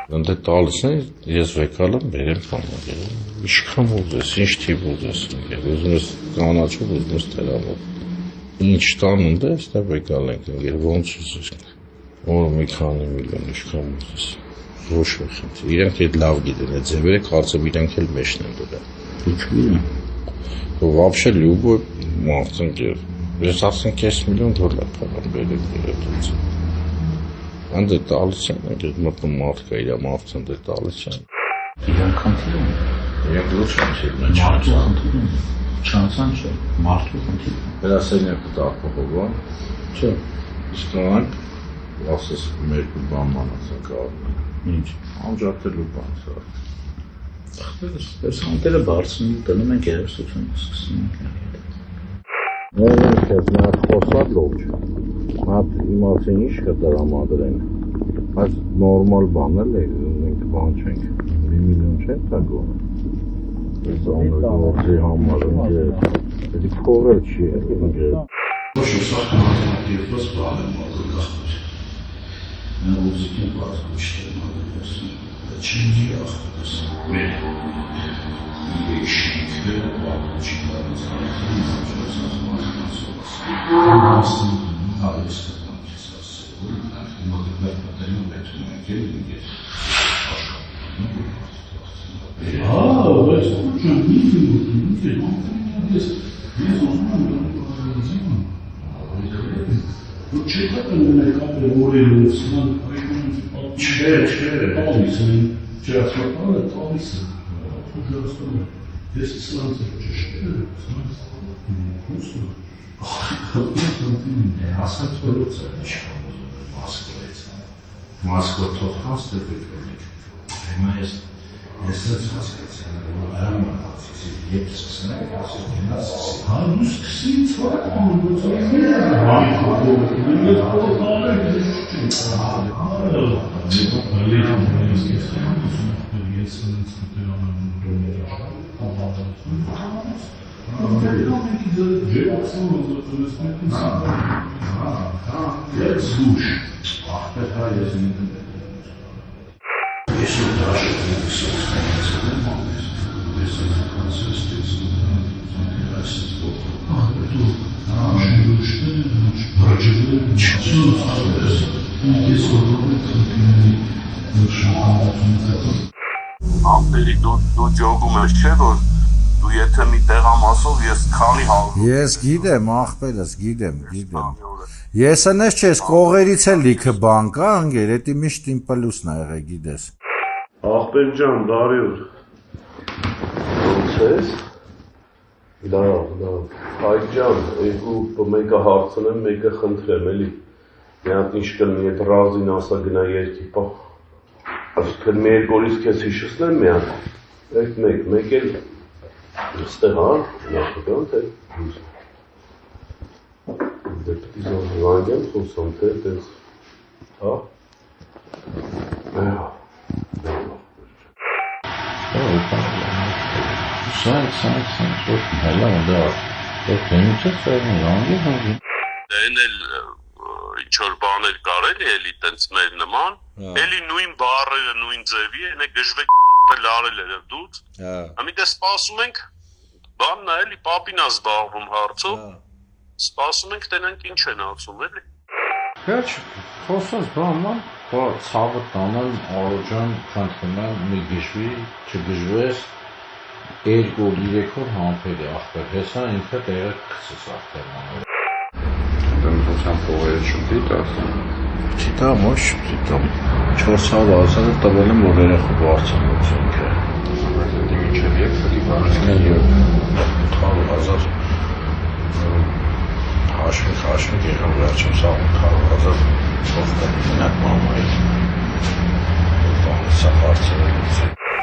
Ընդ տալիս են, ես վեկալը բերեմ պանագել, ինչքան ուզես, ինչ թիվ ուզես, ուզում ես կանաչով, ուզում ես տերամով, ինչ տան ընդ է, ստեղ վեկալ ենք ընգել, ոնց ուզես, որը մի քանի միլիոն, ինչքան ուզես, ոչ մի խնդիր, իրանք հետ լավ գիտեն, այդ ձևերը կարծեմ իրանք էլ մեջն են դրա, вообще любой մարդնքեր, ես ասեմ կես միլիոն դոլար պարան բերեք դրետից, ընդ է տալիս են, այդ մտնում մարդ կա իրա մարդն ընդ է տալիս են, իրանք խնդիր են, իրանք ոչ խնդիր են, մարդու խնդիր են, չանցան չէ, մարդու խնդիր են, վերասենյակը տապողով է, չէ, իսկ նրանք ասես մերկու բան մանացանք առնենք, ինչ, անջատելու բան սա, այս անտերը բարձնում, տնում ենք երեսություն, սկսում ենք Նույնիսկ ես նա խոսալ լոջ, նա իմացին ինչ կտրամադրեն, այս նորմալ բան էլ է, մենք բան չենք, մի միլիոն չենք տագոն, ես անորգի համար ընգեր, էդի կողել չի է, ընգեր։ Ոչ ուսակ մարդանք երկված բան եմ ատոր կախմուր, նա ուզիք են բարձում չտերմ ատորվասում, չինգի ախտվասում, մեր իեշինքը բաղում չի բարից արիքին, Անասın ailesi tanrıçası olarak modernler modelin üretmeye gelince evet hocam ne diyorsunuz? Bu çıkartan ne kadar oraya olsun çe almışsın cevaplar da almışsın this is something just Ասած որոց է իշխանում Մոսկվա թողած դեպի Հիմա ես հասկացա արամացի երբ սկսենք ասել գնացի հանուս քսից վարան Ամպերի դու ջոգում ես չէ որ դու եթե մի տեղամասով ես քանի հավ Ես գիտեմ ախպերս գիտեմ Ես անես չես կողերից էլ լիքը բան կա անգեր էդի միշտ իմ պլուսն ա եղել գիտես Ախպեր ջան բարի օր Ոնց ես Լավ Հայ ջան երկու մեկը հարցնեմ մեկը խնդրեմ էլի մի հատ ինչ կլինի այդ ռազին ասա գնա երկի պահ Այսինքն մի երկու օրից քեզ հիշեցնեմ մի հատ մեկ էլ Ստեղ հա, նախական թե դեպի զանգեմ խոսում թե դες հա Սանք ոչ հալա դա ոչ ինչ է սարնի Դեն էլ ինչ-որ բաներ կարելի էլի տենց մեր նման էլի նույն բառերը նույն ձևի են գժվեք լարել էր դուց ամիտե սպասում ենք բանն էլի պապին ա զբաղվում հարցով սպասում ենք տենանք ինչ են ասում էլի Քաչ խոսած բանման բա ցավը տանալ արոջան քանթում եմ մի գիշվի չգժվես 2-3 օր համբեր է ախպեր հեսա ինքը տեղը կցես ախպերմանով Դեմոքրատիան փողերը շուտի տասը Չիտա ոչ չիտա 400,000 տվել եմ որ երեխա բարձրացնի ինքը Մինչև եկ պետք է բարձրացնել 800,000 Հաշվի եղան վերջում սա 800,000 սովկա մենակ մամայի Սա հարցը